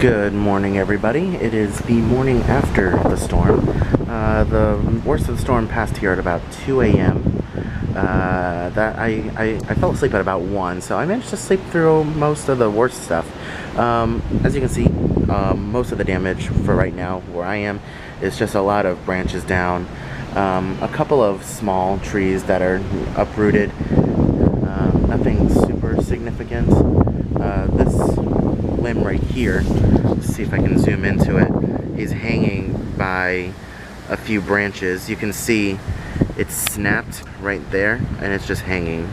Good morning, everybody. It is the morning after the storm. The worst of the storm passed here at about 2 a.m. I fell asleep at about 1, so I managed to sleep through most of the worst stuff. As you can see, most of the damage for right now where I am is just a lot of branches down, a couple of small trees that are uprooted, nothing super significant. This limb right here, let's see if I can zoom into it, is hanging by a few branches. You can see it's snapped right there and it's just hanging.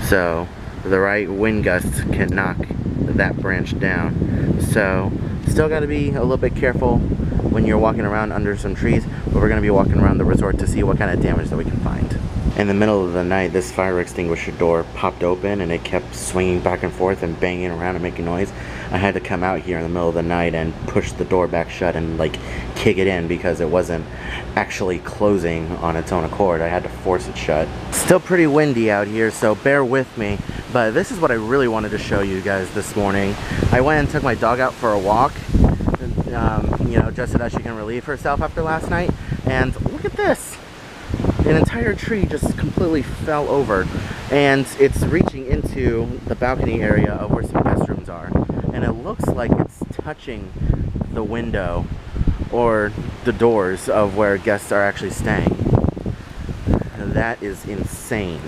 So the right wind gust can knock that branch down. So still got to be a little bit careful when you're walking around under some trees, but we're going to be walking around the resort to see what kind of damage that we can find. In the middle of the night, this fire extinguisher door popped open and it kept swinging back and forth and banging around and making noise. I had to come out here in the middle of the night and push the door back shut and like kick it in because it wasn't actually closing on its own accord. I had to force it shut. Still pretty windy out here, so bear with me. But this is what I really wanted to show you guys this morning. I went and took my dog out for a walk, you know, just so that she can relieve herself after last night. And look at this. An entire tree just completely fell over, and it's reaching into the balcony area of where some guest rooms are, and it looks like it's touching the window or the doors of where guests are actually staying. That is insane.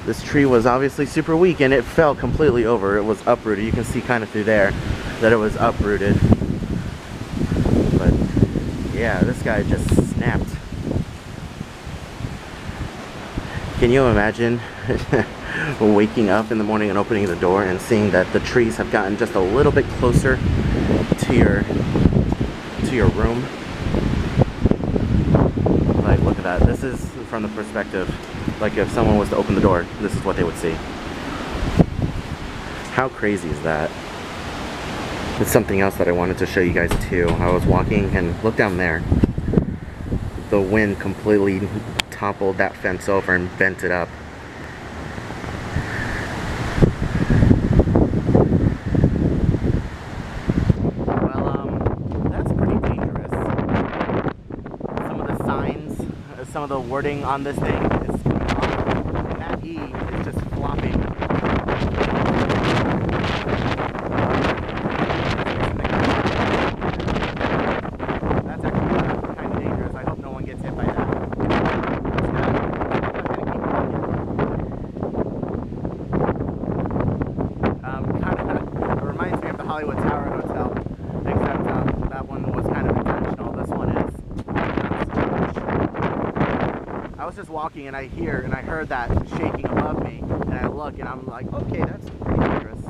This tree was obviously super weak and it fell completely over. It was uprooted. You can see kind of through there that it was uprooted. But yeah, this guy just snapped. Can you imagine waking up in the morning and opening the door and seeing that the trees have gotten just a little bit closer to your room? Like, look at that. This is from the perspective, like if someone was to open the door, this is what they would see. How crazy is that? It's something else that I wanted to show you guys too. I was walking and look down there. The wind completely toppled that fence over and bent it up. Well, that's pretty dangerous. Some of the signs, some of the wording on this thing is coming off, and that E is just flopping. That's actually kind of dangerous. I hope no one gets hit by that. Hollywood Tower Hotel, except that one was kind of intentional. This one is. I was just walking and I heard that shaking above me, and I look and I'm like, okay, that's pretty dangerous.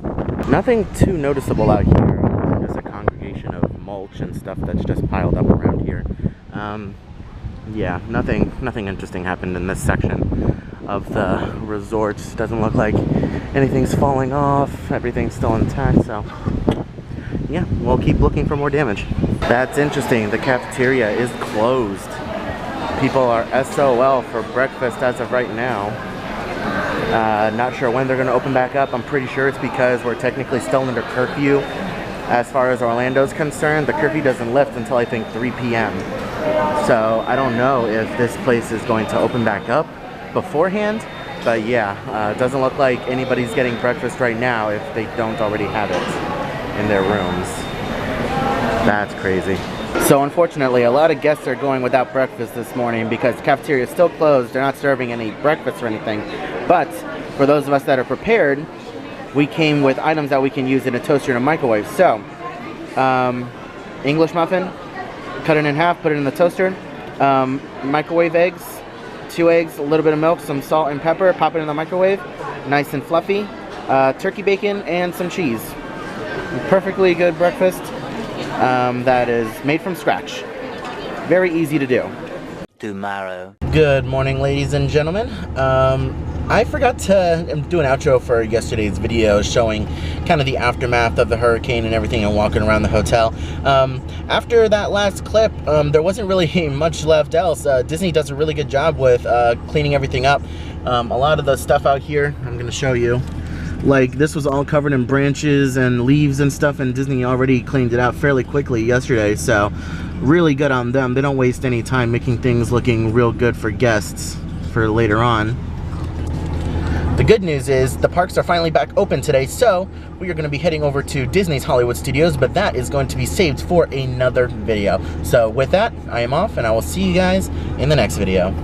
Nothing too noticeable out here. There's a congregation of mulch and stuff that's just piled up around here. Yeah, nothing interesting happened in this section of the resort. Doesn't look like anything's falling off. Everything's still intact, so yeah, we'll keep looking for more damage. That's interesting. The cafeteria is closed. People are SOL for breakfast as of right now. Not sure when they're going to open back up. I'm pretty sure it's because we're technically still under curfew. As far as Orlando's concerned, the curfew doesn't lift until I think 3 p.m. So I don't know if this place is going to open back up beforehand. But yeah, it doesn't look like anybody's getting breakfast right now if they don't already have it in their rooms. That's crazy. So unfortunately, a lot of guests are going without breakfast this morning because the cafeteria is still closed. They're not serving any breakfast or anything. But for those of us that are prepared, we came with items that we can use in a toaster and a microwave. So, English muffin, cut it in half, put it in the toaster. Microwave eggs, 2 eggs, a little bit of milk, some salt and pepper, pop it in the microwave, nice and fluffy. Turkey bacon and some cheese. Perfectly good breakfast that is made from scratch. Very easy to do. Tomorrow. Good morning, ladies and gentlemen. I forgot to do an outro for yesterday's video showing kind of the aftermath of the hurricane and everything and walking around the hotel. After that last clip, there wasn't really much left else. Disney does a really good job with cleaning everything up. A lot of the stuff out here, I'm going to show you. Like, this was all covered in branches and leaves and stuff, and Disney already cleaned it out fairly quickly yesterday, so really good on them. They don't waste any time making things looking real good for guests for later on. The good news is the parks are finally back open today, so we are going to be heading over to Disney's Hollywood Studios, but that is going to be saved for another video. So with that, I am off, and I will see you guys in the next video.